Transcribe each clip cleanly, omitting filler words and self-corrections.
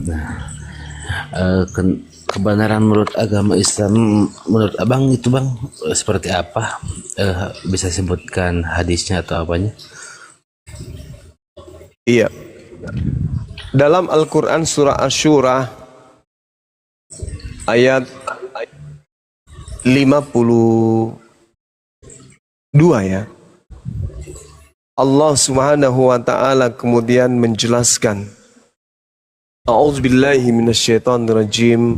Nah, kebenaran menurut agama Islam, menurut abang itu bang, seperti apa? Bisa sebutkan hadisnya atau apanya? Iya. Dalam Al-Quran surah Asy-Syura ayat 52 ya. Allah Subhanahu wa taala kemudian menjelaskan, A'udzubillahi minasyaitonirrajim.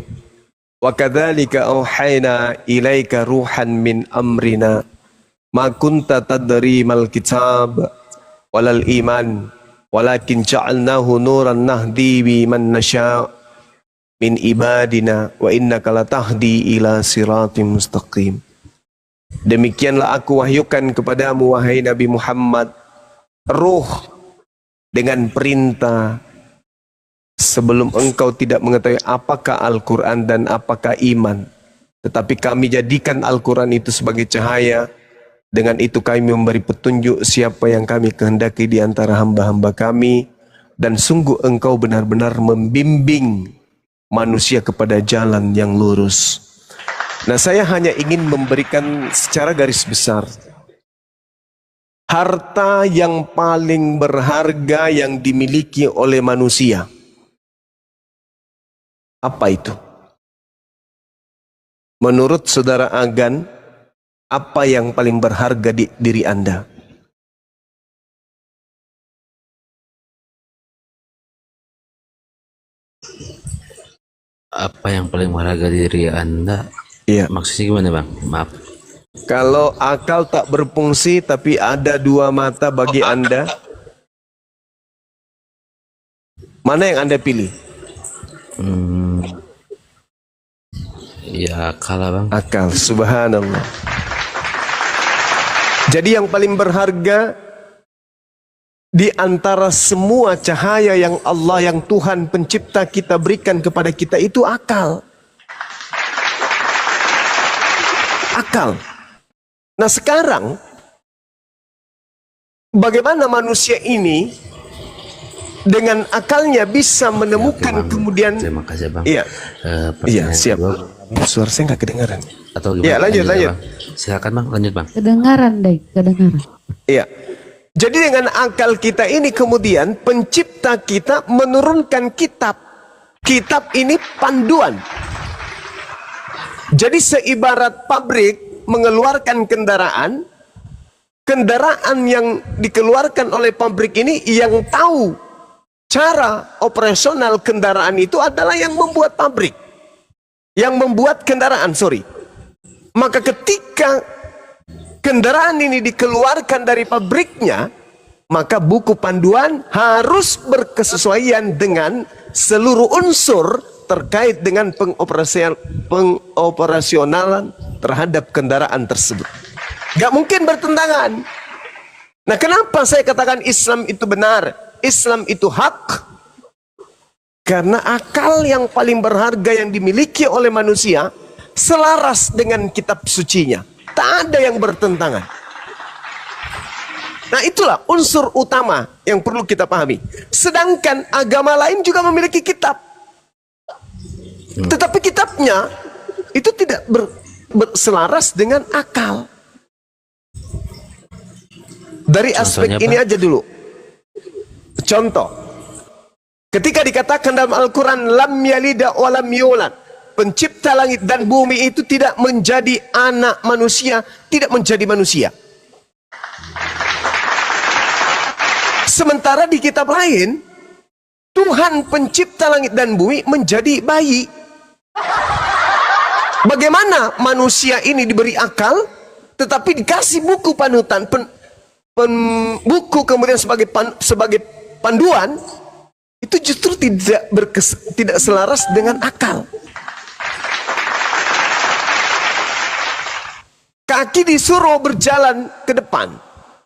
Wa kadzalika auhayna ilaika ruhan min amrina ma kunta tadri mal kitab walal iman walakin ja'alnahu nuran nahdi biman nasya' min ibadina wa innaka latahdi ila siratim mustaqim. Demikianlah aku wahyukan kepadamu wahai Nabi Muhammad ruh dengan perintah sebelum engkau tidak mengetahui apakah Al-Quran dan apakah iman. Tetapi kami jadikan Al-Quran itu sebagai cahaya. Dengan itu kami memberi petunjuk siapa yang kami kehendaki di antara hamba-hamba kami. Dan sungguh engkau benar-benar membimbing manusia kepada jalan yang lurus. Nah, saya hanya ingin memberikan secara garis besar. Harta yang paling berharga yang dimiliki oleh manusia. Apa itu? Menurut saudara Agan, apa yang paling berharga di diri Anda? Apa yang paling berharga diri Anda? Iya. Maksudnya gimana bang? Maaf. Kalau akal tak berfungsi tapi ada dua mata bagi Anda, mana yang Anda pilih? Ya kalah bang. Akal, subhanallah. Jadi yang paling berharga di antara semua cahaya yang Allah, yang Tuhan pencipta kita berikan kepada kita itu akal. Akal. Nah sekarang, bagaimana manusia ini dengan akalnya bisa menemukan kemudian. Terima kasih bang. Iya, iya siap. Suara saya nggak kedengaran. Atau gimana? Iya lanjut. Bang. Silakan bang, lanjut bang. Kedengaran deh, kedengaran. Iya. Jadi dengan akal kita ini kemudian pencipta kita menurunkan kitab. Kitab ini panduan. Jadi seibarat pabrik mengeluarkan kendaraan, kendaraan yang dikeluarkan oleh pabrik ini yang tahu cara operasional kendaraan itu adalah yang membuat pabrik. Yang membuat kendaraan, Maka ketika kendaraan ini dikeluarkan dari pabriknya, maka buku panduan harus berkesesuaian dengan seluruh unsur terkait dengan pengoperasionalan terhadap kendaraan tersebut. Gak mungkin bertentangan. Nah, kenapa saya katakan Islam itu benar? Islam itu hak. Karena akal yang paling berharga yang dimiliki oleh manusia selaras dengan kitab sucinya. Tak ada yang bertentangan. Nah, itulah unsur utama yang perlu kita pahami. Sedangkan agama lain juga memiliki kitab. Tetapi kitabnya itu tidak berselaras dengan akal. Dari aspek Contohnya, ini Pak? aja dulu. Contoh. Ketika dikatakan dalam Al-Quran, Lam yalida wa lam yulad. Pencipta langit dan bumi itu tidak menjadi anak manusia, tidak menjadi manusia. Sementara di kitab lain, Tuhan pencipta langit dan bumi menjadi bayi. Bagaimana manusia ini diberi akal, tetapi dikasih buku panutan, buku kemudian sebagai panduan, itu justru tidak selaras dengan akal. Kaki disuruh berjalan ke depan,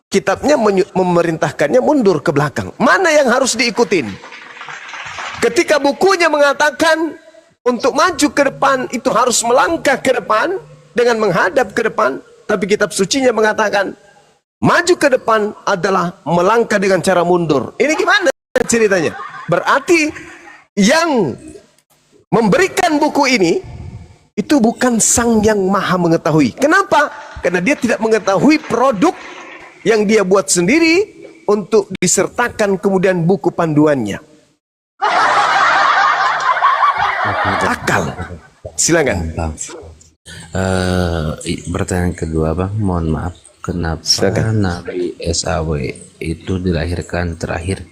kitabnya memerintahkannya mundur ke belakang. Mana yang harus diikutin? Ketika bukunya mengatakan untuk maju ke depan itu harus melangkah ke depan dengan menghadap ke depan, tapi kitab sucinya mengatakan maju ke depan adalah melangkah dengan cara mundur. Ini gimana ceritanya? Berarti yang memberikan buku ini itu bukan Sang yang Maha Mengetahui. Kenapa? Karena dia tidak mengetahui produk yang dia buat sendiri untuk disertakan kemudian buku panduannya. Akal. Silakan. Bang. Pertanyaan kedua bang, mohon maaf, kenapa Silakan. Nabi SAW itu dilahirkan terakhir?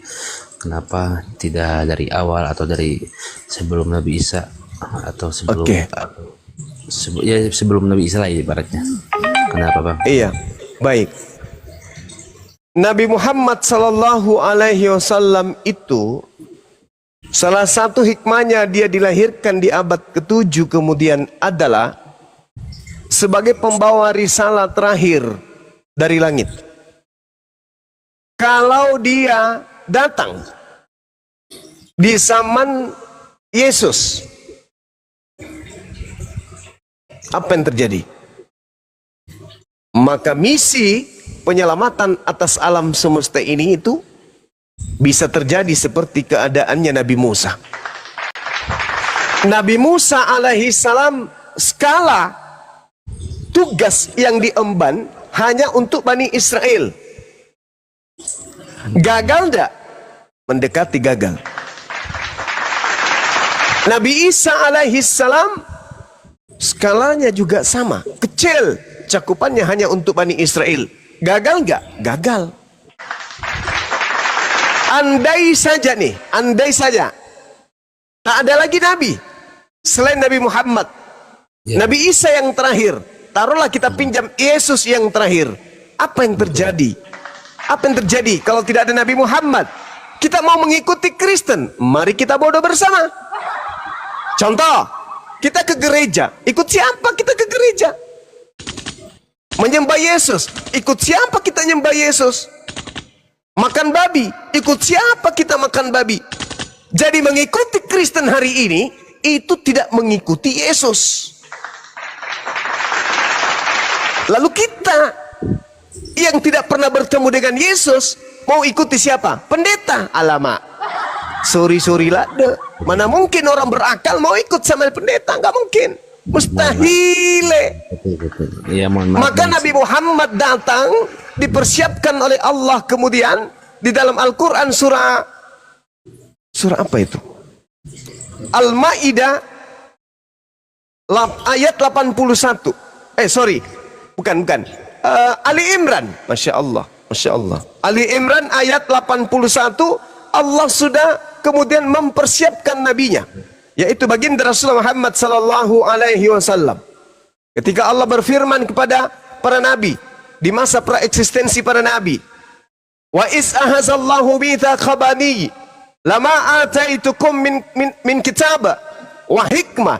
Kenapa tidak dari awal atau dari sebelum Nabi Isa atau sebelum Oke. ya sebelum Nabi Isa lah ibaratnya? Kenapa bang? Iya, baik. Nabi Muhammad sallallahu alaihi wasallam itu salah satu hikmahnya dia dilahirkan di abad ke-7 kemudian adalah sebagai pembawa risalah terakhir dari langit. Kalau dia datang di zaman Yesus, apa yang terjadi? Maka misi penyelamatan atas alam semesta ini itu bisa terjadi seperti keadaannya Nabi Musa. Nabi Musa alaihi salam skala tugas yang diemban hanya untuk Bani Israel. Gagal enggak? Mendekati gagal. Nabi Isa alaihi salam skalanya juga sama, kecil, cakupannya hanya untuk Bani Israel. Gagal enggak? Gagal. Andai saja nih, andai saja tak ada lagi nabi selain Nabi Muhammad, Nabi Isa yang terakhir, taruhlah kita pinjam Yesus yang terakhir, apa yang terjadi? Apa yang terjadi kalau tidak ada Nabi Muhammad? Kita mau mengikuti Kristen, mari kita bodoh bersama. Contoh, kita ke gereja, ikut siapa kita ke gereja? Menyembah Yesus, ikut siapa kita nyembah Yesus? Makan babi, ikut siapa kita makan babi? Jadi mengikuti Kristen hari ini itu tidak mengikuti Yesus. Lalu kita yang tidak pernah bertemu dengan Yesus mau ikuti siapa? Pendeta. Alamak, sorry lah, mana mungkin orang berakal mau ikut sama pendeta? Nggak mungkin, mustahil. Betul. Ya, mohon maaf. Maka Bang. Nabi Muhammad datang dipersiapkan oleh Allah kemudian di dalam Al-Quran surah apa itu? Al-Ma'idah ayat 81. Bukan. Ali Imran. Masya Allah. Ali Imran ayat 81. Allah sudah kemudian mempersiapkan nabinya, yaitu baginda Rasulullah Muhammad sallallahu alaihi wasallam. Ketika Allah berfirman kepada para nabi di masa praeksistensi para nabi, wa is ahazallahu mitsaqa bani lama ataitukum min kitab wa hikmah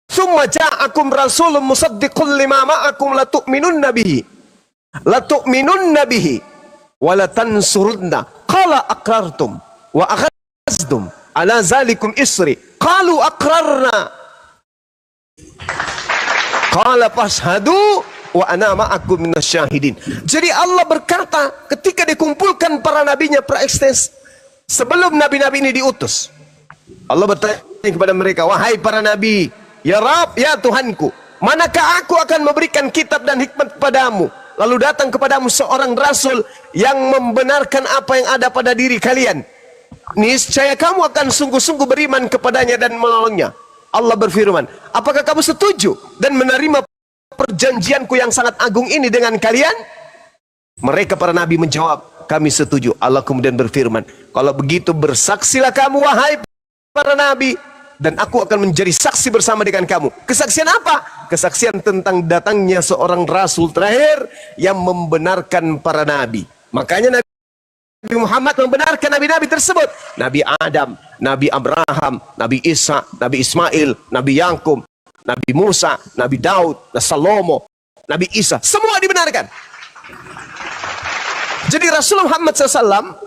thumma ja'akum rasulun musaddiqun lima ma'akum latu'minunna bihi wa latansurunna qala aqrartum wa akhadtum ala zalikum isri qalu aqrarna qala fashhadu wa ana ma'akum minasyahidin. Jadi Allah berkata ketika dikumpulkan para nabinya praekstes sebelum nabi-nabi ini diutus, Allah bertanya kepada mereka, wahai para nabi, ya Rabb, ya Tuhanku, manakah aku akan memberikan kitab dan hikmat kepadamu, lalu datang kepadamu seorang rasul yang membenarkan apa yang ada pada diri kalian, niscaya kamu akan sungguh-sungguh beriman kepadanya dan menolongnya. Allah berfirman, apakah kamu setuju dan menerima perjanjianku yang sangat agung ini dengan kalian? Mereka para nabi menjawab, kami setuju. Allah kemudian berfirman, kalau begitu bersaksilah kamu wahai para nabi, dan aku akan menjadi saksi bersama dengan kamu. Kesaksian apa? Kesaksian tentang datangnya seorang rasul terakhir yang membenarkan para nabi. Makanya Nabi Muhammad membenarkan nabi-nabi tersebut. Nabi Adam, Nabi Abraham, Nabi Isa, Nabi Ismail, Nabi Yakub, Nabi Musa, Nabi Daud, Nabi Salomo, Nabi Isa, semua dibenarkan. Jadi Rasulullah Muhammad SAW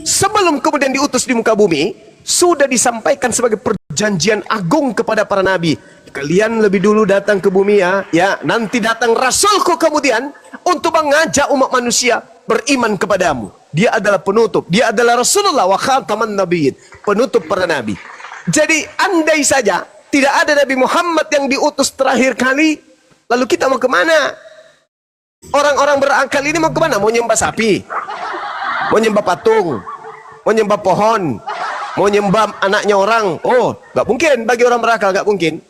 sebelum kemudian diutus di muka bumi sudah disampaikan sebagai perjanjian agung kepada para nabi. Kalian lebih dulu datang ke bumi ya, nanti datang Rasulku kemudian untuk mengajak umat manusia beriman kepadamu. Dia adalah penutup. Dia adalah Rasulullah wa khataman nabiyyin, penutup para nabi. Jadi andai saja tidak ada Nabi Muhammad yang diutus terakhir kali, lalu kita mau kemana? Orang-orang berakal ini mau kemana? Mau nyembah sapi, mau nyembah patung, mau nyembah pohon, mau nyembah anaknya orang. Oh, gak mungkin bagi orang berakal, gak mungkin.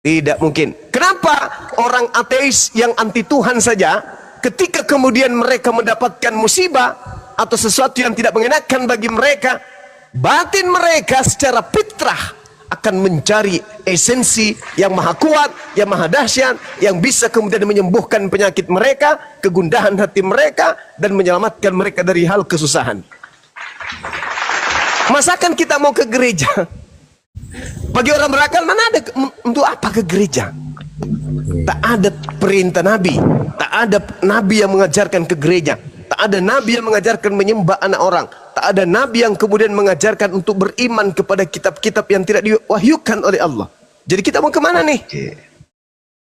Tidak mungkin. Kenapa orang ateis yang anti Tuhan saja, ketika kemudian mereka mendapatkan musibah atau sesuatu yang tidak mengenakan bagi mereka, batin mereka secara fitrah akan mencari esensi yang maha kuat, yang maha dahsyat, yang bisa kemudian menyembuhkan penyakit mereka, kegundahan hati mereka, dan menyelamatkan mereka dari hal kesusahan. Masakan kita mau ke gereja? Bagi orang berakal, mana ada untuk apa ke gereja? Tak ada perintah Nabi, tak ada Nabi yang mengajarkan ke gereja, tak ada Nabi yang mengajarkan menyembah anak orang, tak ada Nabi yang kemudian mengajarkan untuk beriman kepada kitab-kitab yang tidak diwahyukan oleh Allah. Jadi kita mau kemana nih?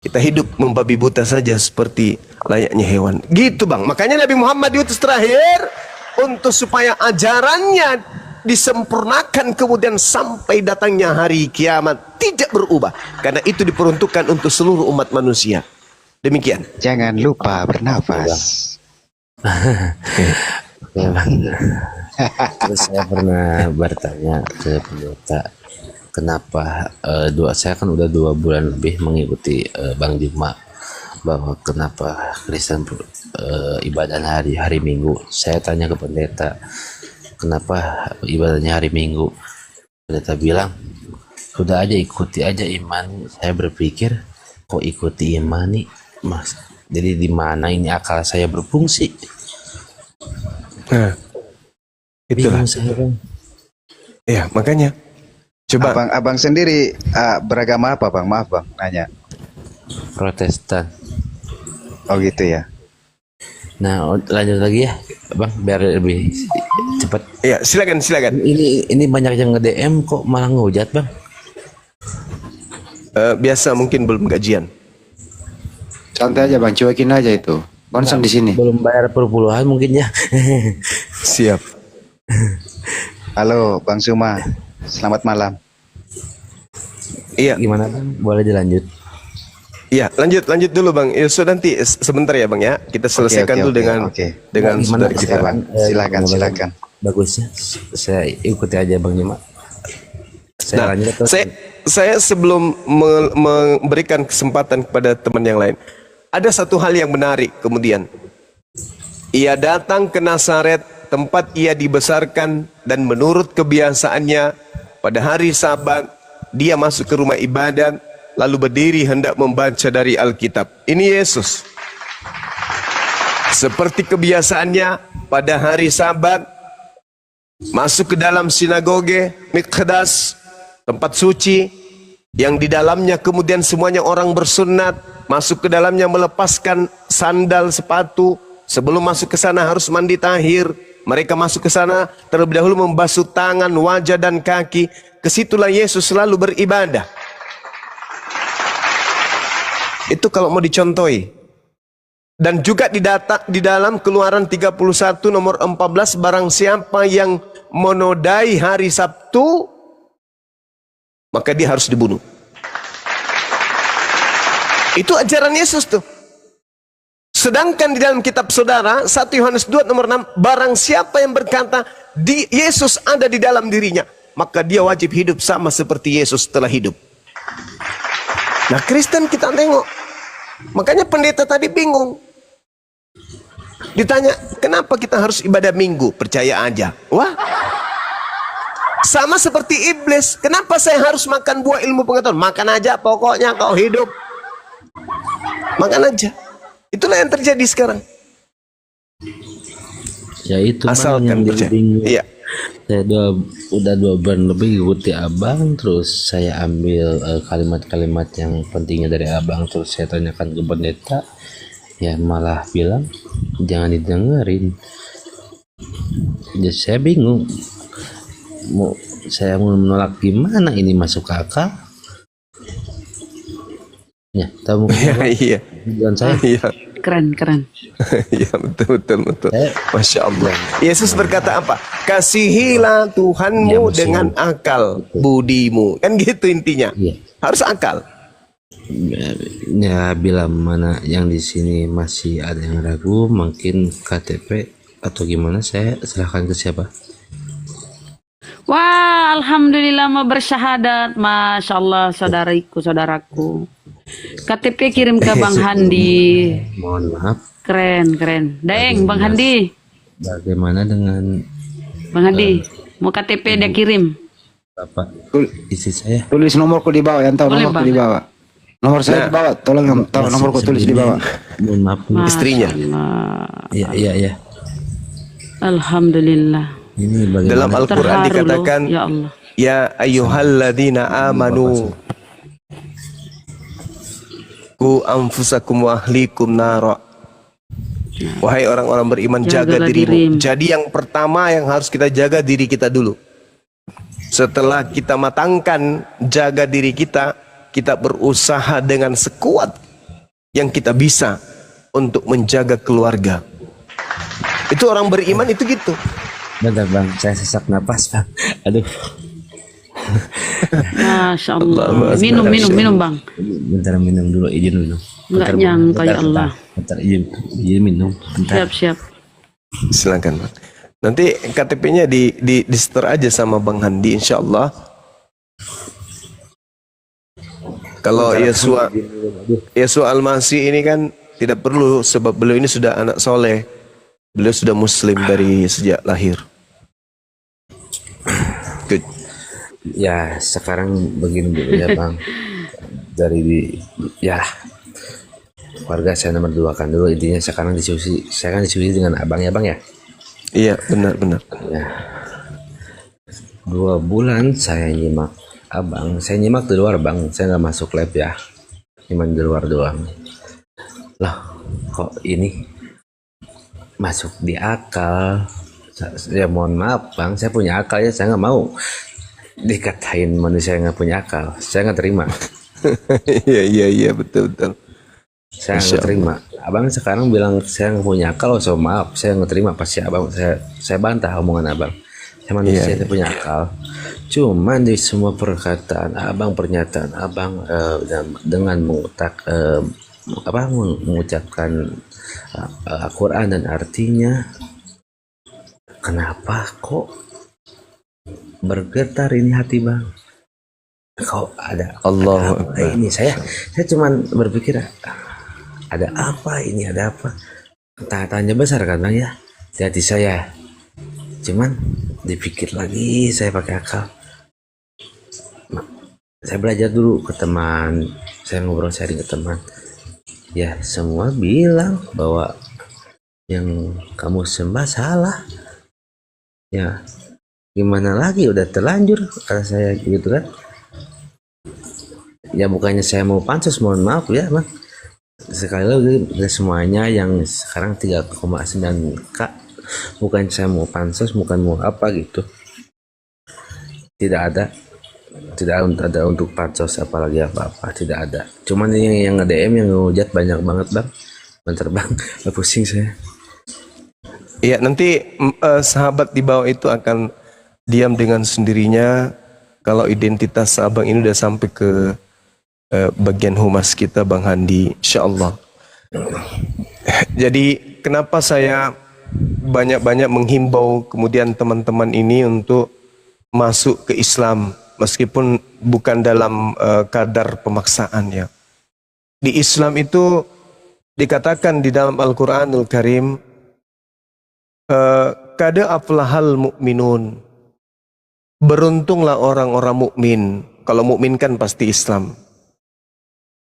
Kita hidup membabi buta saja seperti layaknya hewan. Gitu bang. Makanya Nabi Muhammad diutus terakhir untuk supaya ajarannya disempurnakan kemudian sampai datangnya hari kiamat tidak berubah, karena itu diperuntukkan untuk seluruh umat manusia. Demikian. Jangan lupa bernafas. Oke, Bang. Terus saya pernah bertanya ke pendeta, kenapa saya kan udah 2 bulan lebih mengikuti Bang Juma, bahwa kenapa Kristen ibadah hari Minggu. Saya tanya ke pendeta, kenapa ibadahnya hari Minggu? Pendeta bilang, sudah aja ikuti aja iman. Saya berpikir, kok ikuti iman nih, Mas? Jadi di mana ini akal saya berfungsi? Nah, itulah. Bingung saya, Bang. Ya, makanya. Coba. Abang sendiri beragama apa, Bang? Maaf, Bang, nanya. Protestan. Oh gitu ya. Nah, lanjut lagi ya, Bang, biar lebih cepat. Ya, silakan. Ini banyak yang nge-DM kok malah ngehujat, Bang. Biasa mungkin belum gajian. Santai aja bang, cuekin aja itu. Konsen di sini. Belum bayar perpuluhan mungkin ya. Siap. Halo, Bang Suma. Selamat malam. Iya. Gimana, Bang? Boleh dilanjut? Iya, lanjut dulu Bang. Yusuf nanti sebentar ya Bang ya. Kita selesaikan dulu dengan saudara kita. Bang. Silakan. Bagusnya saya ikuti aja Bang Juma. Nah, saya sebelum memberikan kesempatan kepada teman yang lain, ada satu hal yang menarik kemudian. Ia datang ke Nazaret, tempat ia dibesarkan, dan menurut kebiasaannya pada hari Sabat dia masuk ke rumah ibadat, lalu berdiri hendak membaca dari Alkitab. Ini Yesus. Seperti kebiasaannya pada hari Sabat masuk ke dalam sinagoge, Miqdas, tempat suci yang di dalamnya kemudian semuanya orang bersunat, masuk ke dalamnya melepaskan sandal sepatu. Sebelum masuk ke sana harus mandi tahir. Mereka masuk ke sana terlebih dahulu membasuh tangan, wajah dan kaki. Kesitulah Yesus selalu beribadah. Itu kalau mau dicontohi. Dan juga di dalam Keluaran 31 nomor 14, barang siapa yang menodai hari Sabtu, maka dia harus dibunuh. Itu ajaran Yesus tuh. Sedangkan di dalam kitab saudara 1 Yohanes 2 nomor 6, barang siapa yang berkata Yesus ada di dalam dirinya, maka dia wajib hidup sama seperti Yesus telah hidup. Nah, Kristen kita tengok. Makanya pendeta tadi bingung. Ditanya, kenapa kita harus ibadah Minggu? Percaya aja. Wah, sama seperti iblis. Kenapa saya harus makan buah ilmu pengetahuan? Makan aja, pokoknya kau hidup. Makan aja. Itulah yang terjadi sekarang. Ya itu asalkan percaya. Iya. Saya udah 2 bulan lebih ikuti abang, terus saya ambil kalimat-kalimat yang pentingnya dari abang, terus saya tanyakan ke pendeta, ya malah bilang jangan didengerin. Jadi saya bingung, saya mau menolak gimana, ini masuk akal? Ya, tahu mungkin iya. tujuan saya. Iya. keren, keren. Ya betul. Saya- Masya Allah. Yesus berkata apa? Kasihilah Tuhanmu Ya, dengan akal budimu. Kan gitu intinya. Iya. Harus akal. Ya, bila mana yang di sini masih ada yang ragu, mungkin KTP atau gimana, saya serahkan ke siapa? Wah, alhamdulillah mau bersyahadat. Masya Allah, saudaraku. KTP kirim ke Bang Handi. Mohon maaf, Keren, keren. Daeng, Bang Handi. bagaimana dengan Bang Handi, mau KTP dia kirim. Bapak istri saya? Tulis nomorku di bawah, yang tahu Boleh, nomorku Bang. di bawah. Nomor saya di bawah, tolong yang tahu nomorku tulis di bawah. Mohon maaf. Istrinya. Masya Allah. Iya. Alhamdulillah. Ini bagaimana? Dalam Al-Quran Terharu dikatakan, loh, ya Allah. ya ayyuhalladzina amanu ku anfusakum wa ahlikum nara. Wahai orang-orang beriman, jaga Jagalah dirimu. dirimu. Jadi yang pertama yang harus kita jaga diri kita dulu. Setelah kita matangkan jaga diri kita, kita berusaha dengan sekuat yang kita bisa untuk menjaga keluarga. Itu orang beriman itu gitu. Bentar bang, saya sesak napas bang. Aduh, Masya Allah. Allah Minum, Akbar. minum, Bang. bentar minum dulu, izin dulu. Enggak Bentar, nyangka, bentar, ya Allah. Bentar, izin minum. Bentar. Siap. Silakan Bang. Nanti KTP-nya di setor aja sama Bang Handi insya Allah. Kalau Yesua Al-Masih ini kan tidak perlu, sebab beliau ini sudah anak soleh. Beliau sudah muslim dari sejak lahir. Good. Ya sekarang begini dulu ya bang. Ya keluarga saya nomor dua kan dulu, intinya sekarang diskusi, saya kan diskusi dengan abang ya bang ya. Iya benar. Ya 2 bulan saya nyimak abang, saya nyimak di luar bang, saya nggak masuk lab ya, cuma di luar doang. Loh kok ini masuk di akal? Ya mohon maaf bang, saya punya akal ya, saya nggak mau dikatain manusia yang nggak punya akal, saya nggak terima. Iya betul. Saya Masya nggak terima. Abang sekarang bilang saya nggak punya akal, so maaf, saya nggak terima. Pasti abang, saya bantah omongan abang. Saya manusia, Iya. saya punya akal. Cuman di semua perkataan abang, pernyataan abang dengan mengucapkan Al-Quran dan artinya, kenapa kok bergetar ini hati bang? Kok ada Allahu apa Akbar. ini? Saya cuman berpikir ada apa ini, ada apa? Tanya besar kan bang ya di hati saya. Cuman dipikir lagi, saya pakai akal. Saya belajar dulu ke teman, saya ngobrol sharing ke teman. Ya semua bilang bahwa yang kamu sembah salah. Ya gimana lagi, udah terlanjur kata saya gitu kan. Ya bukannya saya mau pansos, mohon maaf ya bang. Sekali lagi semuanya yang sekarang 3,9K, bukan saya mau pansos, bukan mau apa gitu. Tidak ada untuk pansos apalagi apa-apa, tidak ada. Cuman yang nge-DM, yang ngehujat banyak banget bang. Bentar bang, pusing saya. Iya nanti sahabat di bawah itu akan diam dengan sendirinya kalau identitas abang ini udah sampai ke bagian humas kita Bang Handi, insyaallah. Jadi kenapa saya banyak-banyak menghimbau kemudian teman-teman ini untuk masuk ke Islam meskipun bukan dalam kadar pemaksaan ya. Di Islam itu dikatakan di dalam Al-Qur'anul Karim, qad aflahal mu'minun. Beruntunglah orang-orang mukmin. Kalau mukmin kan pasti Islam.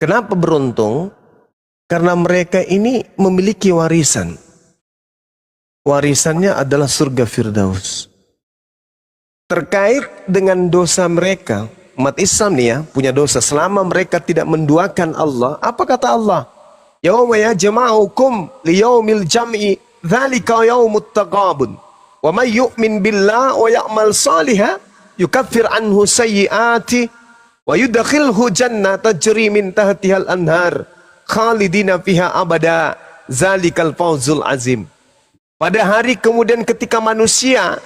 Kenapa beruntung? Karena mereka ini memiliki warisan. Warisannya adalah surga Firdaus. Terkait dengan dosa mereka, umat Islam nih ya, punya dosa. Selama mereka tidak menduakan Allah, apa kata Allah? Yauma yajma'ukum liyaumil jam'i, dzalika yaumut taghabun. Wa may yu'min billah wa ya'mal salihan yukaffir anhu sayyi'ati wa yudkhilhu jannatan tajri min tahtihal anhar khalidina fiha abada zalikal fawzul azim. Pada hari kemudian ketika manusia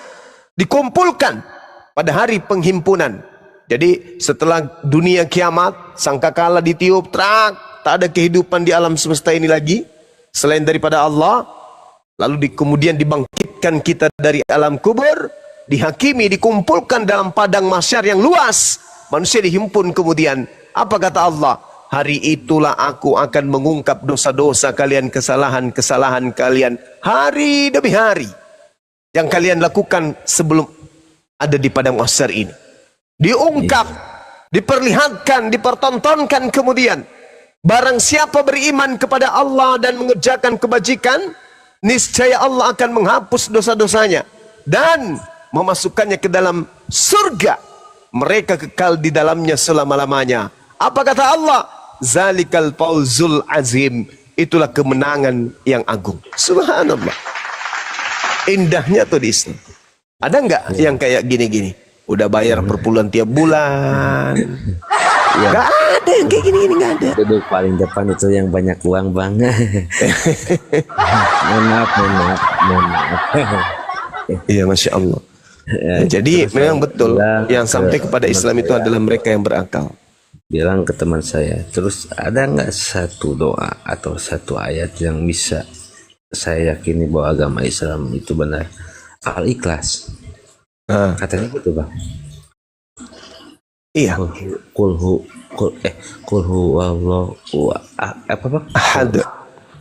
dikumpulkan pada hari penghimpunan. Jadi setelah dunia kiamat, sangkakala ditiup, tak ada kehidupan di alam semesta ini lagi selain daripada Allah. Lalu kemudian dibangkitkan kita dari alam kubur, dihakimi, dikumpulkan dalam padang mahsyar yang luas. Manusia dihimpun kemudian. Apa kata Allah? Hari itulah aku akan mengungkap dosa-dosa kalian, kesalahan-kesalahan kalian hari demi hari yang kalian lakukan sebelum ada di padang mahsyar ini. Diungkap, diperlihatkan, dipertontonkan kemudian. Barang siapa beriman kepada Allah dan mengerjakan kebajikan, niscaya Allah akan menghapus dosa-dosanya dan memasukkannya ke dalam surga. Mereka kekal di dalamnya selama-lamanya. Apa kata Allah? Zalikal fawzul azim. Itulah kemenangan yang agung. Subhanallah. Indahnya tuh di Islam. Ada nggak yang kayak gini-gini? Udah bayar perpuluhan tiap bulan. Nggak ada yang kayak gini-gini, nggak ada. Duduk paling depan itu yang banyak uang bang. Mohon maaf. Iya, Masya Allah. Jadi memang betul yang sampai kepada Islam itu adalah mereka yang berakal. Bilang ke teman saya, terus ada nggak satu doa atau satu ayat yang bisa saya yakini bahwa agama Islam itu benar? Al-Ikhlas. Katanya gitu bang. Iya. Kulhu wallahu apa bang? Ahad.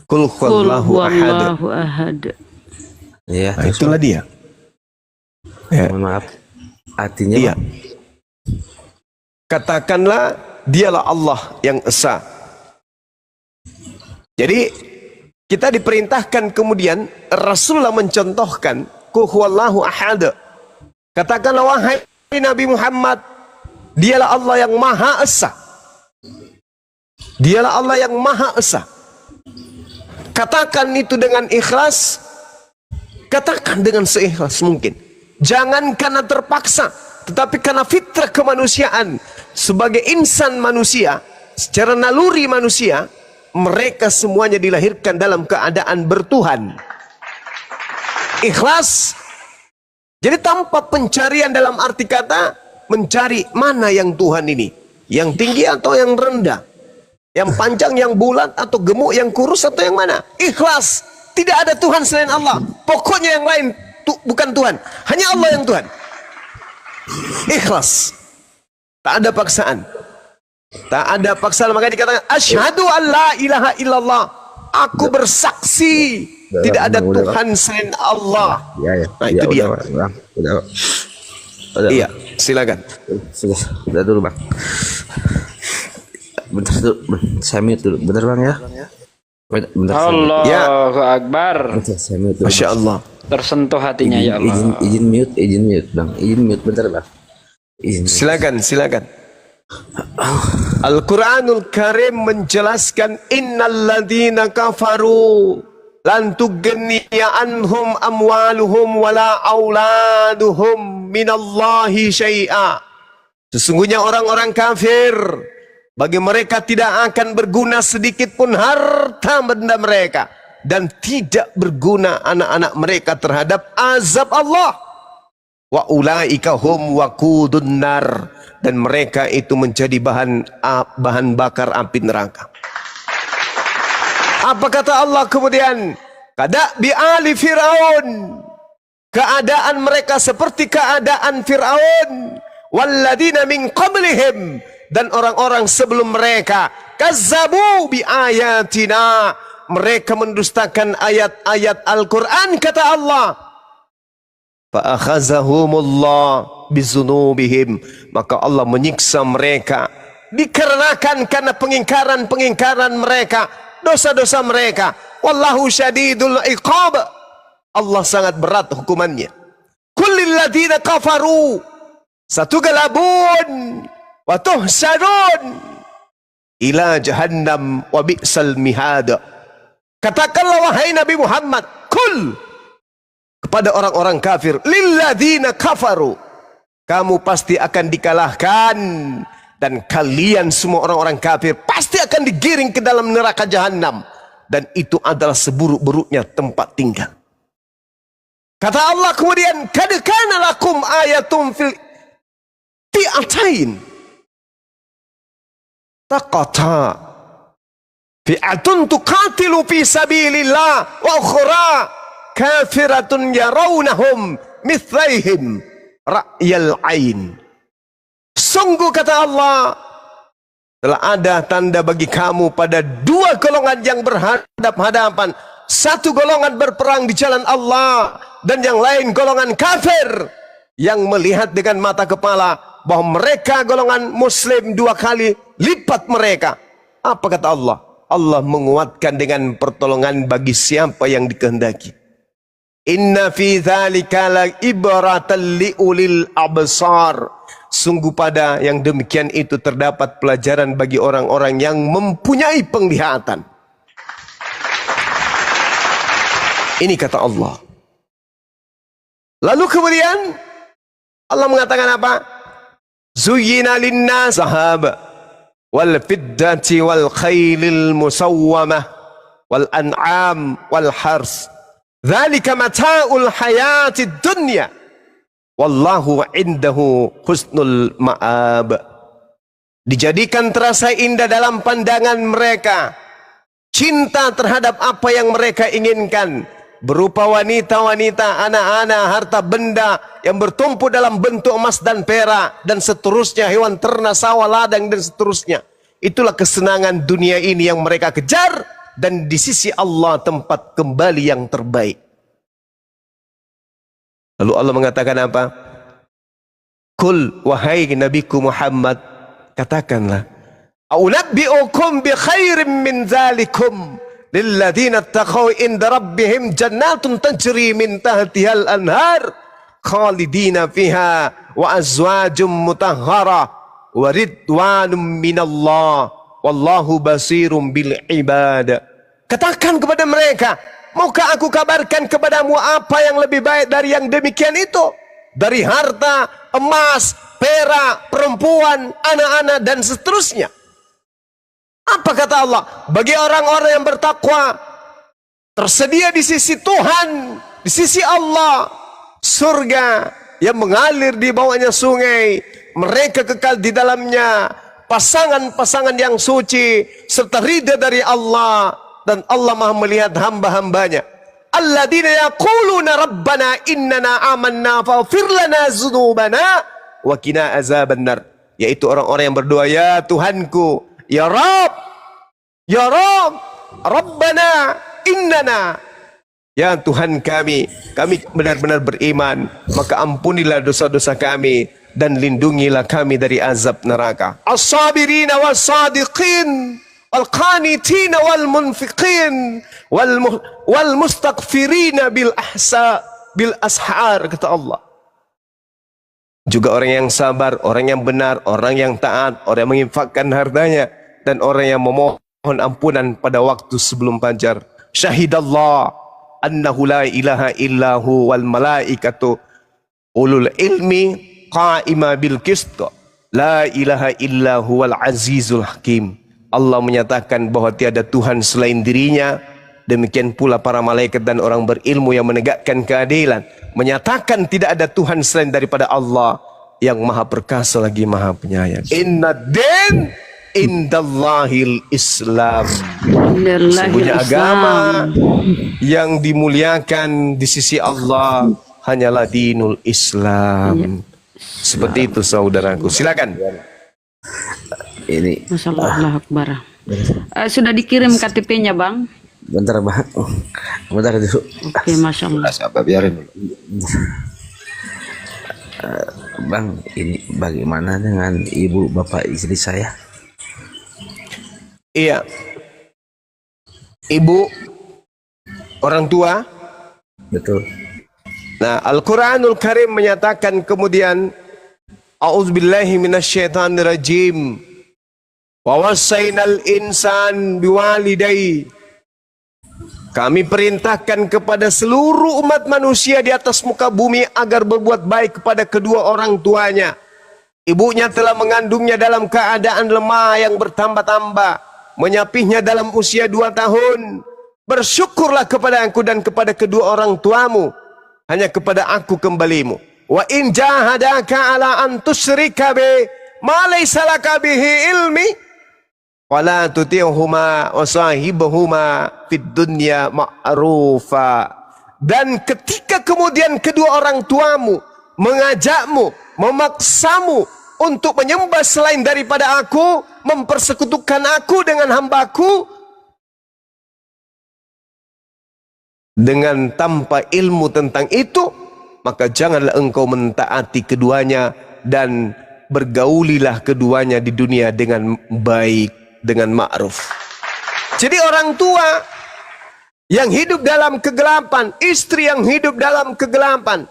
Kul huwallahu ahad. Ya, Nah, itulah dia. Ya. mohon maaf. Artinya Iya. Bang? Katakanlah dialah Allah yang esa. Jadi kita diperintahkan kemudian Rasulullah mencontohkan Qul huwallahu ahad. Katakanlah wahai Nabi Muhammad, dialah Allah yang Maha Esa. Dialah Allah yang Maha Esa. Katakan itu dengan ikhlas. Katakan dengan seikhlas mungkin. Jangan karena terpaksa, tetapi karena fitrah kemanusiaan. Sebagai insan manusia, secara naluri manusia, mereka semuanya dilahirkan dalam keadaan bertuhan. Ikhlas. Jadi tanpa pencarian dalam arti kata, mencari mana yang Tuhan ini. Yang tinggi atau yang rendah. Yang panjang, yang bulat, atau gemuk, yang kurus, atau yang mana. Ikhlas. Tidak ada Tuhan selain Allah. Pokoknya yang lain bukan Tuhan. Hanya Allah yang Tuhan. Ikhlas. Tak ada paksaan. Tak ada paksaan. Maka dikatakan, asyhadu an la ilaha illallah. Aku bersaksi tidak ada Tuhan selain Allah. Ya. Nah, itu dia. Udah. Iya, silakan. Sudah dulu bang. Bentar dulu, saya mute dulu. Bentar bang ya. Bentar. Allahu Akbar. Bentar, saya mute dulu. Masya Allah. Tersentuh hatinya ya Allah. Izin mute bang. Izin mute bentar bang. Silakan. Al-Quranul Karim menjelaskan innalladzina kafaru lan tughniya anhum amwaluhum wala auladuhum minallahi syai'a. Sesungguhnya orang-orang kafir, bagi mereka tidak akan berguna sedikit pun harta benda mereka, dan tidak berguna anak-anak mereka terhadap azab Allah. Wa ulaika hum waqudun nar, dan mereka itu menjadi bahan bakar api neraka. Apa kata Allah kemudian? Kada bi ali Fir'aun. Keadaan mereka seperti keadaan Fir'aun. Walladina min qablihim, dan orang-orang sebelum mereka. Kazzabu bi ayatina, mereka mendustakan ayat-ayat Al-Quran, kata Allah. Fa'akhazahumullah bizunubihim, maka Allah menyiksa mereka dikarenakan karena pengingkaran mereka, dosa-dosa mereka. Wallahu syadidul iqab, Allah sangat berat hukumannya. Kullil ladina kafaru satughlabun wa tuhsarun ila jahannam wa bi'sal mihad. Katakanlah wahai Nabi Muhammad, kul kepada orang-orang kafir, lilladzina kafaru, kamu pasti akan dikalahkan, dan kalian semua orang-orang kafir pasti akan digiring ke dalam neraka jahanam. dan itu adalah seburuk-buruknya tempat tinggal. Kata Allah kemudian, kad kana lakum ayatum fil fi'atain taqata fi'atun tuqatilu fi sabilillah wa ukhra kafiratun yarawnahum mithlaihim ra'yal ain. Sungguh kata Allah, telah ada tanda bagi kamu pada dua golongan yang berhadap-hadapan. Satu golongan berperang di jalan Allah, dan yang lain golongan kafir yang melihat dengan mata kepala bahwa mereka golongan muslim dua kali lipat mereka. Apa kata Allah? Allah menguatkan dengan pertolongan bagi siapa yang dikehendaki. Inna fi dzalika la ibratan liulil absar. Sungguh pada yang demikian itu terdapat pelajaran bagi orang-orang yang mempunyai penglihatan. Ini kata Allah. Lalu kemudian Allah mengatakan apa? Zuyyina linnas zahab wal fiddati wal khailil musawwamah wal an'am wal hars. Dzalika mata'ul hayatid dunya. Wallahu indahu husnul ma'ab. Dijadikan terasa indah dalam pandangan mereka cinta terhadap apa yang mereka inginkan, berupa wanita-wanita, anak-anak, harta benda yang bertumpuk dalam bentuk emas dan perak, dan seterusnya, hewan ternak, sawah, ladang, dan seterusnya. Itulah kesenangan dunia ini yang mereka kejar, dan di sisi Allah tempat kembali yang terbaik. Lalu Allah mengatakan apa? Kul, wahai Nabiku Muhammad, katakanlah, A'unabbi'ukum bi khairim min zalikum lilladzina taqaw inda rabbihim jannatun tajri min tahtihal anhar khalidina fiha wa azwajum mutahhara wa ridwanum minallah wallahu basirum bil ibad. Katakan kepada mereka, maukah aku kabarkan kepadamu apa yang lebih baik dari yang demikian itu? Dari harta, emas, perak, perempuan, anak-anak, dan seterusnya. Apa kata Allah? Bagi orang-orang yang bertakwa, tersedia di sisi Tuhan, di sisi Allah, surga yang mengalir di bawahnya sungai. Mereka kekal di dalamnya, pasangan-pasangan yang suci, serta ridha dari Allah. Dan Allah maha melihat hamba-hambanya. Alladzina yaquluna rabbana innana amanna faghfir lana dzunubana wa qina azabannar. Yaitu orang-orang yang berdoa, ya Tuhanku, ya Rabb, ya Rabb, Rabbana innana, ya Tuhan kami benar-benar beriman, maka ampunilah dosa-dosa kami dan lindungilah kami dari azab neraka. As-sabirina was-sadiqin wal-qanitina wal-munfiqin wal-mustaghfirina bil ashar, kata Allah. Juga orang yang sabar, orang yang benar, orang yang taat, orang yang menginfakkan hartanya, dan orang yang memohon ampunan pada waktu sebelum fajar. Syahidallah annahu la ilaha illahu wal malaikatu ulul ilmi qa'ima bil qist la ilaha illahu wal azizul hakim. Allah menyatakan bahwa tiada Tuhan selain dirinya, demikian pula para malaikat dan orang berilmu yang menegakkan keadilan, menyatakan tidak ada Tuhan selain daripada Allah yang maha perkasa lagi maha penyayang. Inna din indallahil Islam. Sesungguhnya agama yang dimuliakan di sisi Allah hanyalah dinul Islam. Seperti itu saudaraku. Silakan. Ini Masya Allah, Allah Akbar. Sudah dikirim KTP-nya, Bang? bentar Bang. Bentar dulu. Oke, Masya Allah. Sabar, biarin dulu. Bang, ini bagaimana dengan ibu bapak istri saya? Iya. Ibu, orang tua. Betul. Nah, Al-Quranul Karim menyatakan kemudian, A'udzubillahi minasyaitonirrajim. Wa wassaynal insan biwalidayhi. Kami perintahkan kepada seluruh umat manusia di atas muka bumi agar berbuat baik kepada kedua orang tuanya. Ibunya telah mengandungnya dalam keadaan lemah yang bertambah-tambah, menyapihnya dalam usia 2 tahun, Bersyukurlah kepada aku dan kepada kedua orang tuamu. Hanya kepada aku kembalimu. Wa in jahadaka ala an tusyrika bi ma laysa laka bihi ilmi wala tuti'huma wa sahibhuma fid dunya ma'rufa. Dan ketika kemudian kedua orang tuamu mengajakmu, memaksamu untuk menyembah selain daripada aku, mempersekutukan aku dengan hambaku, dengan tanpa ilmu tentang itu, maka janganlah engkau mentaati keduanya dan bergaulilah keduanya di dunia dengan baik, dengan ma'ruf. Jadi orang tua yang hidup dalam kegelapan, istri yang hidup dalam kegelapan,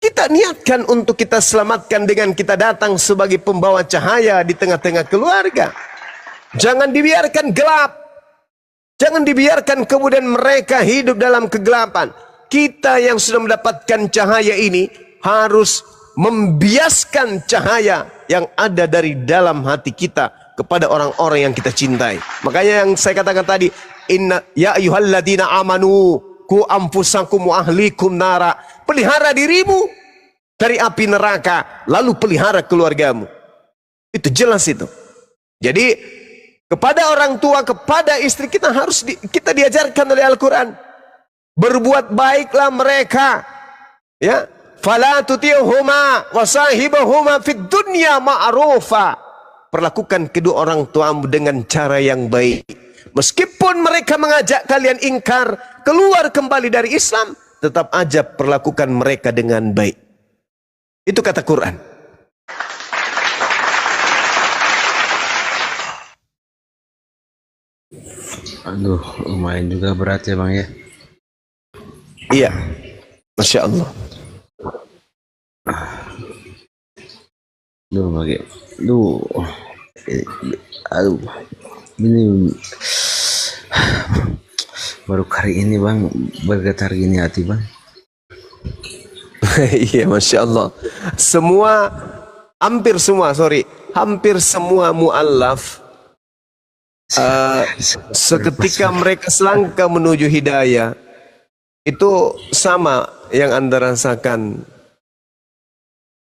kita niatkan untuk kita selamatkan dengan kita datang sebagai pembawa cahaya di tengah-tengah keluarga. Jangan dibiarkan gelap. Jangan dibiarkan kemudian mereka hidup dalam kegelapan. Kita yang sudah mendapatkan cahaya ini harus membiaskan cahaya yang ada dari dalam hati kita kepada orang-orang yang kita cintai. Makanya yang saya katakan tadi, inna ya ayyuhalladzina amanu ku anfusakum wa ahlikum nara. Pelihara dirimu dari api neraka, lalu pelihara keluargamu. Itu jelas itu. Jadi kepada orang tua, kepada istri kita harus kita diajarkan oleh Al-Quran. Berbuat baiklah mereka. Ya, fala tuti'huma wa sahibhuma fid dunya ma'rufa. Perlakukan kedua orang tuamu dengan cara yang baik. Meskipun mereka mengajak kalian ingkar, keluar kembali dari Islam, tetap aja perlakukan mereka dengan baik. Itu kata Quran. Aduh, lumayan juga berat ya Bang ya. Iya, Masya Allah. Aduh, ini baru kali ini Bang bergetar gini hati Bang. Iya, Masya Allah. Hampir semua mu'allaf seketika mereka selangkah menuju hidayah, itu sama yang Anda rasakan.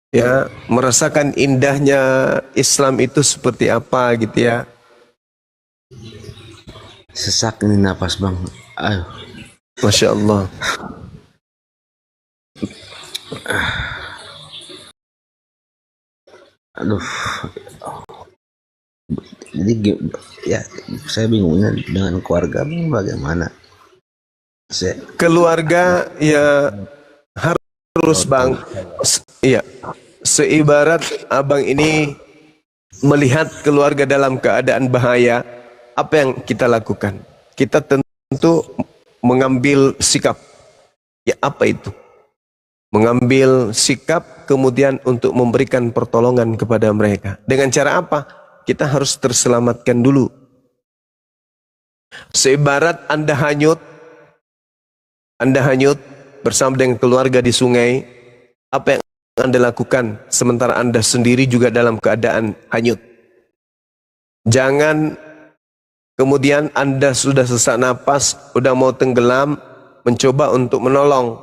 Ya, merasakan indahnya Islam itu seperti apa gitu ya. Sesak ini napas Bang. Aduh. Masya Allah. Aduh. Jadi ya saya bingungnya dengan keluarga Bang bagaimana. Keluarga ya harus Bang. Iya. Seibarat abang ini melihat keluarga dalam keadaan bahaya, apa yang kita lakukan? Kita tentu mengambil sikap. Ya, apa itu? Mengambil sikap kemudian untuk memberikan pertolongan kepada mereka. Dengan cara apa? Kita harus terselamatkan dulu. Seibarat Anda hanyut bersama dengan keluarga di sungai, apa yang Anda lakukan sementara Anda sendiri juga dalam keadaan hanyut? Jangan kemudian Anda sudah sesak napas, sudah mau tenggelam, mencoba untuk menolong.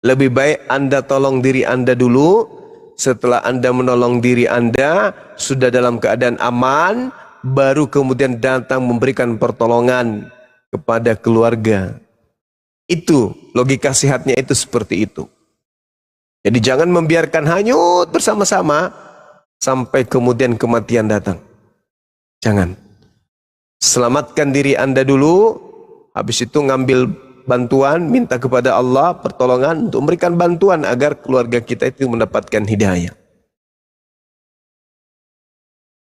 Lebih baik Anda tolong diri Anda dulu. Setelah Anda menolong diri Anda, sudah dalam keadaan aman, baru kemudian datang memberikan pertolongan kepada keluarga. Itu logika sehatnya, itu seperti itu. Jadi jangan membiarkan hanyut bersama-sama sampai kemudian kematian datang. Jangan. Selamatkan diri Anda dulu, habis itu ngambil bantuan, minta kepada Allah pertolongan untuk memberikan bantuan agar keluarga kita itu mendapatkan hidayah.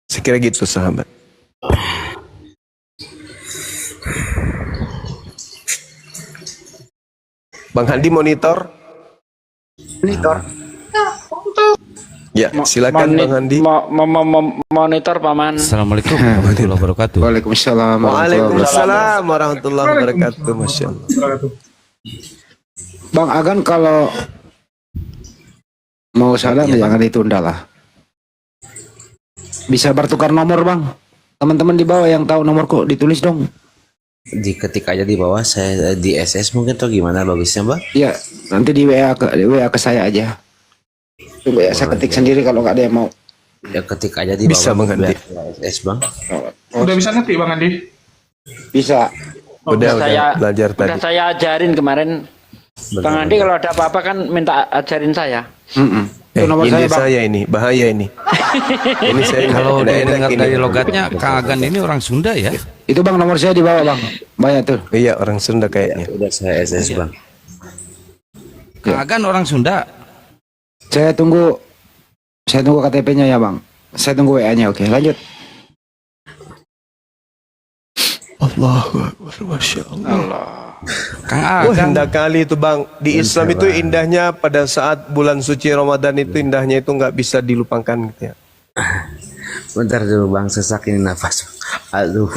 Sekira gitu sahabat. Bang Handi monitor. Ya, silakan Bang Handi. Monitor Paman. Assalamualaikum warahmatullahi wabarakatuh. Waalaikumsalam. Waalaikumsalam warahmatullahi wabarakatuh. Masya Allah. Bang Agan kalau mau salam jangan ditunda lah. Bisa bertukar nomor Bang. Teman-teman di bawah yang tahu nomorku ditulis dong. Diketik aja di bawah, saya di SS mungkin tuh gimana bagusnya bang? Iya, nanti di WA ke saya aja. Coba ya, saya ketik sendiri kalau nggak ada yang mau. Ya ketik aja di Bisa, bawah Bang Andi. biar SS bang. Udah bisa ngetik Bang Andi? Bisa. Udah saya belajar tadi. udah saya ajarin kemarin. Bang Andi kalau ada apa-apa kan minta ajarin saya. Itu nomor Ini saya, Bang. saya ini, bahaya ini. Ini saya Kalau nggak enak dengar ini. dari logatnya, Kang Agan ini orang Sunda ya? Itu Bang nomor saya di bawah, Bang. Banyak tuh. Iya, orang Sunda kayaknya. Udah saya SS bang. Kang Agan orang Sunda. Saya tunggu KTP-nya ya, Bang. Saya tunggu WA-nya. Oke, lanjut. Allahu Akbar, Masya Allah. Kang Oh, Agan. indah kali itu bang. Di Islam itu indahnya pada saat bulan suci Ramadan itu indahnya itu nggak bisa dilupakan gitu ya. Bentar dulu bang, sesak ini nafas. Aduh,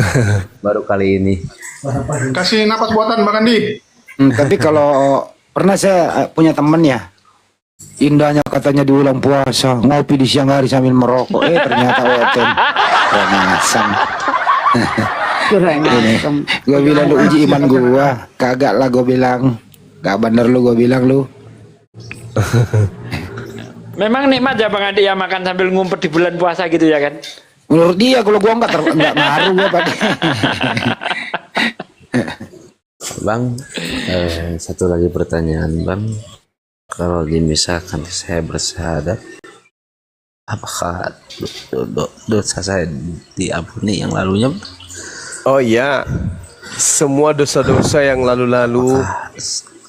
baru kali ini. Kasih napas buatan Bang Andi. Tapi kalau pernah saya punya temen ya, indahnya katanya di bulan puasa ngopi di siang hari sambil merokok. Ternyata weton. Remasan. Kurang asem. Gue bilang lu uji iman gua, kagak lah gue bilang. Gak bener lu, gue bilang lu. Memang nikmat ya Bang Andi ya makan sambil ngumpet di bulan puasa gitu ya kan? Menurut dia kalau gua nggak ngaruh gua pakai. Bang, satu lagi pertanyaan bang. Kalau misalkan saya bersyahadat, apakah dosa saya diampuni yang lalunya? Oh iya, semua dosa-dosa yang lalu-lalu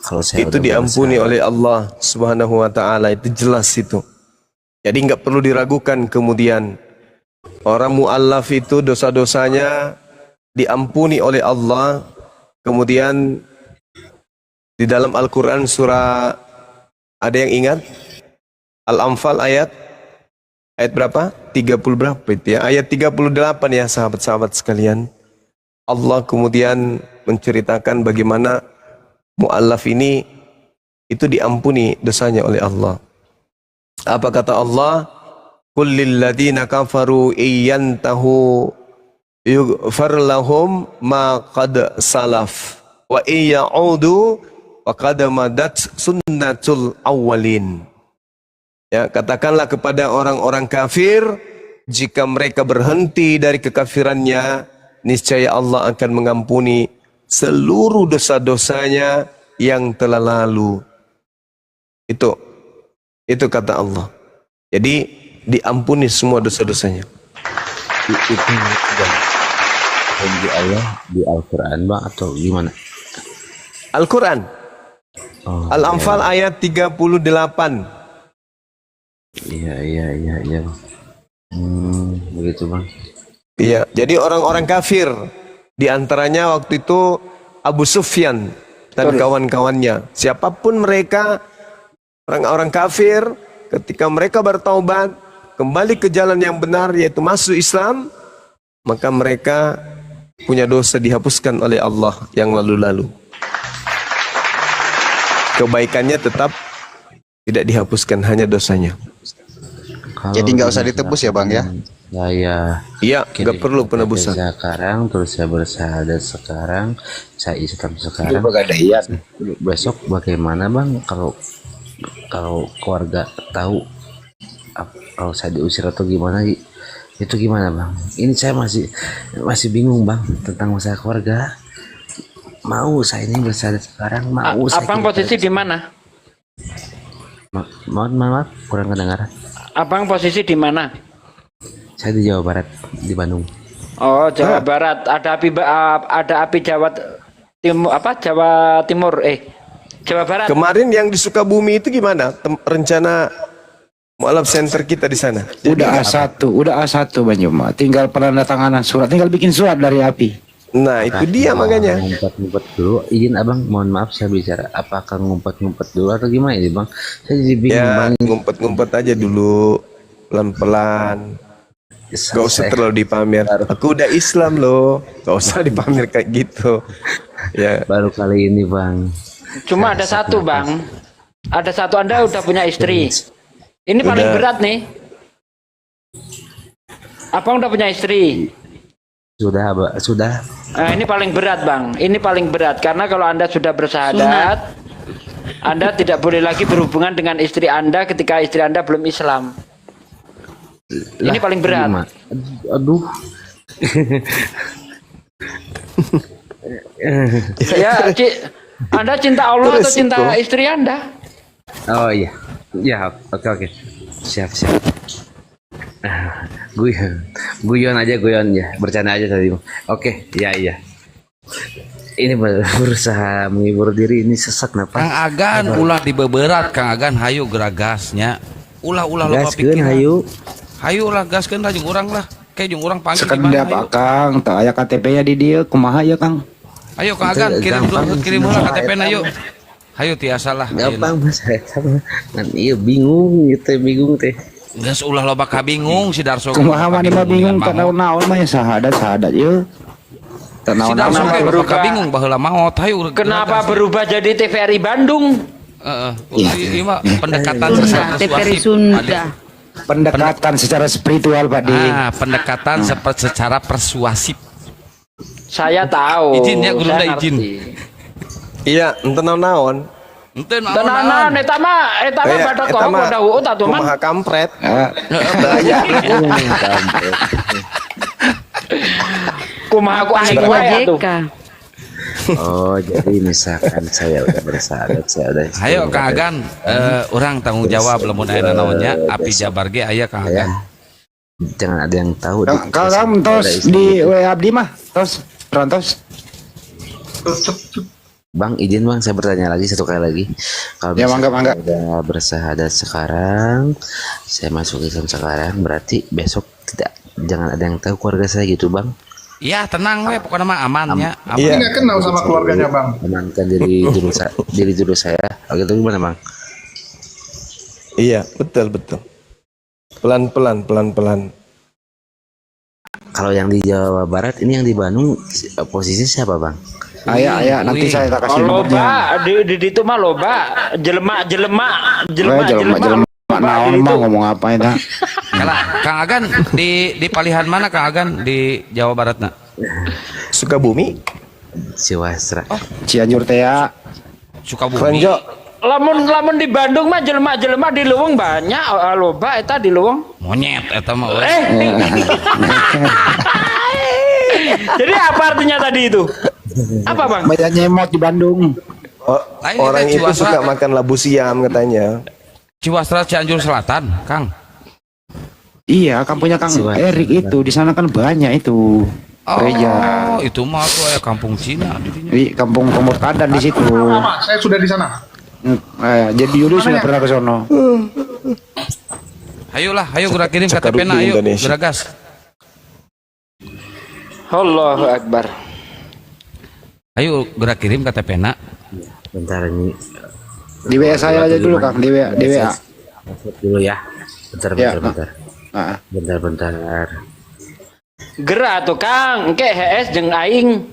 Kalau saya itu udah diampuni bersyahadat, oleh Allah Subhanahu wa taala, itu jelas itu. Jadi nggak perlu diragukan kemudian orang muallaf itu dosa-dosanya diampuni oleh Allah. Kemudian di dalam Al-Qur'an surah, ada yang ingat? Al-Anfal ayat berapa? 30 berapa itu ya? Ayat 38 ya sahabat-sahabat sekalian. Allah kemudian menceritakan bagaimana mu'allaf ini itu diampuni dosanya oleh Allah. Apa kata Allah? Qul lil ladzina kafaru iyantahu yughfar lahum ma qad salaf wa iyaudu faqad madat sunnatul awwalin. Ya, katakanlah kepada orang-orang kafir, jika mereka berhenti dari kekafirannya, niscaya Allah akan mengampuni seluruh dosa-dosanya yang telah lalu. Itu kata Allah. Jadi diampuni semua dosa-dosanya. itu janji Allah di Al-Quran bang atau gimana? Al-Quran. Oh, Al-Anfal ayat 38. Iya. Begitu bang. Iya, jadi orang-orang kafir di antaranya waktu itu Abu Sufyan dan kawan-kawannya. Siapapun mereka, orang-orang kafir, ketika mereka bertaubat, kembali ke jalan yang benar yaitu masuk Islam, maka mereka punya dosa dihapuskan oleh Allah yang lalu-lalu. Kebaikannya tetap tidak dihapuskan, hanya dosanya. Jadi nggak usah ditebus ya Bang ya? Saya Iya, nggak perlu penebusan. sekarang, terus saya bersyahadat sekarang, saya Islam sekarang. Pegadaian. Besok bagaimana bang kalau keluarga tahu kalau saya diusir atau gimana, itu gimana bang? Ini saya masih bingung bang tentang masalah keluarga. Mau saya ini bersyahadat sekarang, mau saya Abang posisi di mana? maaf kurang kedengaran. Abang posisi di mana? Saya di Jawa Barat, di Bandung. Oh, Jawa Barat. Ada api Jawa Timur Jawa Timur Jawa Barat. Kemarin yang di Sukabumi itu gimana? Rencana mualaf center kita di sana. Udah A1 Bang Juma. Tinggal penandatanganan surat, tinggal bikin surat dari API. Nah, itu dia makanya. Ngumpet-ngumpet dulu. Izin abang, mohon maaf saya bicara. Apakah ngumpet-ngumpet dulu atau gimana ini bang? Saya jadi bingung bang. Ya, ngumpet-ngumpet aja dulu, pelan-pelan. Gak usah terlalu dipamer. Aku udah Islam loh. Gak usah dipamer kayak gitu. Ya. Baru kali ini bang. Cuma ada satu bang. Ada satu, Anda udah punya istri. Ini paling Udah. berat nih. Abang udah punya istri. Sudah, sudah. Nah, ini paling berat, Bang. Ini paling berat karena kalau Anda sudah bersyahadat, Anda tidak boleh lagi berhubungan dengan istri Anda ketika istri Anda belum Islam. Ini paling berat. Aduh. Ya, Anda cinta Allah atau cinta istri Anda? Oh iya. Ya, oke. Siap. Guyon aja ya, bercanda aja tadi. Oke, iya. Ini berusaha menghibur diri, ini sesak napa? Kang Agan ulah dibeberat, Kang Agan hayu geragasnya. Ulah loba Gaskeun pikiran. hayu. Ulah gaskeun lah jeung urang lah. Kayak jeung urang panggil di Sekedap mana, hayu. Kang, tak aya KTP-nya di dia, kumaha ya Kang? Ayo Kang Agan kirim heula KTP-na yuk. Hayu tiasa lah. Gampang Mas, kan iya bingung teh. Geus ulah loba kabingung si Darso. Kumaha mah mah bingung tak naon mah ya sahadat ieu. Tak Si naon Darso ge loba berubah. kabingung baheula maot hayu. Kenapa berubah jadi TVRI Bandung? Heeh. Ini mah pendekatan Sunda, secara TPRI persuasif. Sunda. pendekatan secara spiritual Pak Di. Pendekatan secara persuasif. Saya tahu. Izin ya, guru saya udah izin. ngerti. Iya, ente naon. Ente Tenanan, eta mah badak kok udah uut atuh man. Kumaha kampret. Ah, Kumaha ku aing Ketua wae atuh. JK. Oh, jadi misalkan saya udah bersahadat, saya udah Ayo Kang Agan, orang tanggung jawab lamun aya naonnya api jabar ge aya Kang Agan. jangan ada yang tahu. Kalau tos di WA Abdi mah, tos rontos. Bang, izin Bang, saya bertanya lagi satu kali lagi. Kalau Ya, misalkan mangga. udah bersahadat sekarang, saya masuk Islam sekarang, berarti besok jangan ada yang tahu keluarga saya gitu Bang. Iya, tenang we, pokoknya mah amannya. Aman. Iya. Nggak kenal sama keluarganya bang. Amankan diri dulu saya. Oh, gitu gimana Bang? Iya, betul. Pelan-pelan. Kalau yang di Jawa Barat, ini yang di Bandung posisi siapa Bang? Aya, nanti saya tak kasih Oh, nomornya. loba di ditu mah loba jelema Naon mah ngomong apa itu? Kala Kang Agan di palihan mana Kang Agan di Jawa Barat nak? Sukabumi, Siwastra. Cianjur teh ya. Sukabumi. Krenjo. lamun di Bandung mah jelema di Leuweung banyak loba eta di Leuweung. Monyet eta mah we. Jadi apa artinya tadi itu? Apa bang? Banyak nyemot di Bandung. Lain Orang kita itu Ciwastra. suka makan labu siam katanya. Ciwastra Cianjur Selatan, Kang. Iya, kampungnya Kang Erik itu di sana kan banyak itu gereja. Oh, itu mah tuh aya kampung Cina dirinya. Di kampung Pemurtadan di situ. Lama, saya sudah di sana. Jadi dulu sudah pernah ke sono. Ayolah, ayo gerak kirim Cakar KTP-na di ayo. Indonesia. Geragas. Allahu Akbar. Ayo gerak kirim KTP-na. Bentar ini. Di WA saya aja dulu Kang, di WA. Masuk dulu ya. Bentar. Ah. Bentar. Gerak tuh Kang, engke HS jeung aing.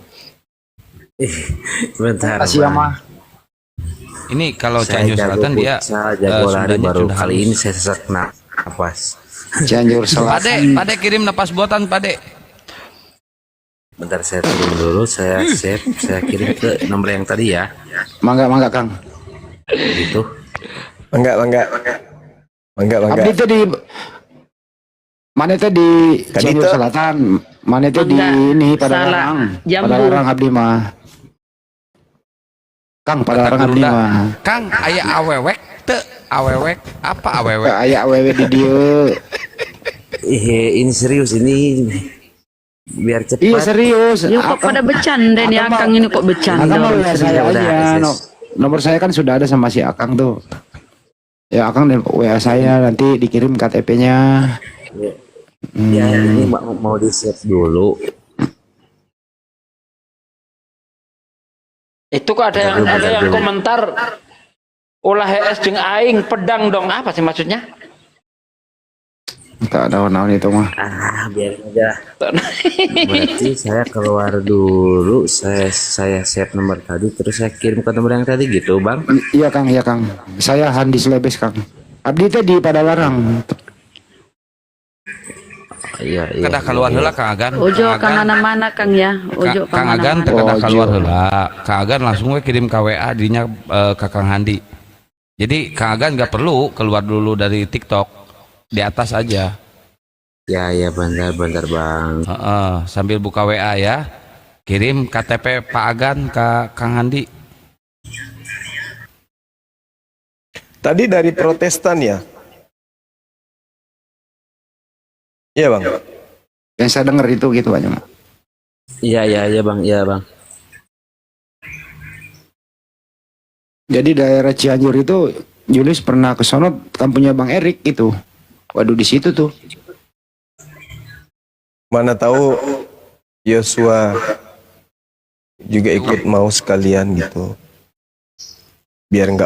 Bentar. Kasih Bang. mah. Ini kalau Saya Cianjur Selatan dia saya jago lari Sundanya baru sudah kali halus. ini saya sesak napas. Cianjur Selatan. Pade kirim napas buatan Pade. Bentar saya turun dulu, saya save, saya kirim ke nomor yang tadi ya. Mangga Kang. Gitu. Mangga. Abdi teh di mana teh di Cianjur Kadito. Selatan, mana teh di Mangga. ini Salah. Padalarang. Jambu. Padalarang Abdi mah. Kang Padalarang Abdi Gerunda. mah. Kang aya awewek teu awewek apa awewek? Aya awewe di dieu. Ini serius ini biar cepat. Iya serius. Ya kok pada bercanda nih Akang ini kok bercanda. Akang mah WA saya Udah, aja. SS. Nomor saya kan sudah ada sama si Akang tuh. Ya Akang dan WA saya nanti dikirim KTP-nya. Ya, ini mau di save dulu. Itu kok ada yang komentar ulah HS jeung aing pedang dong apa sih maksudnya? Tak ada naon itu mah. Biar aja. Berarti saya keluar dulu, saya save nomor tadi, terus saya kirim ke nomor yang tadi gitu, Bang. Iya Kang. Saya Handi Slebes Kang. Abdi teh di Padalarang. Iya, iya. Kada keluar heula Kang Agan. Ojo ke mana-mana Kang ya. Ojo ke Kang Agan mana-mana. kada keluar Ojo. heula. Kang Agan langsung we kirim ke WA dinya ke Kang Handi. Jadi Kang Agan nggak perlu keluar dulu dari TikTok, di atas aja. Ya, ya, bentar Bang. Sambil buka WA ya, kirim KTP Pak Agan ke Kang Handi. Tadi dari Protestan ya? Iya Bang. Yang saya dengar itu gitu banyak. Iya, iya, iya Bang, iya Bang. Jadi daerah Cianjur itu Julius pernah ke sono, kampungnya Bang Erik gitu. Waduh, di situ tuh. Mana tahu Yosua juga ikut mau sekalian gitu. Biar nggak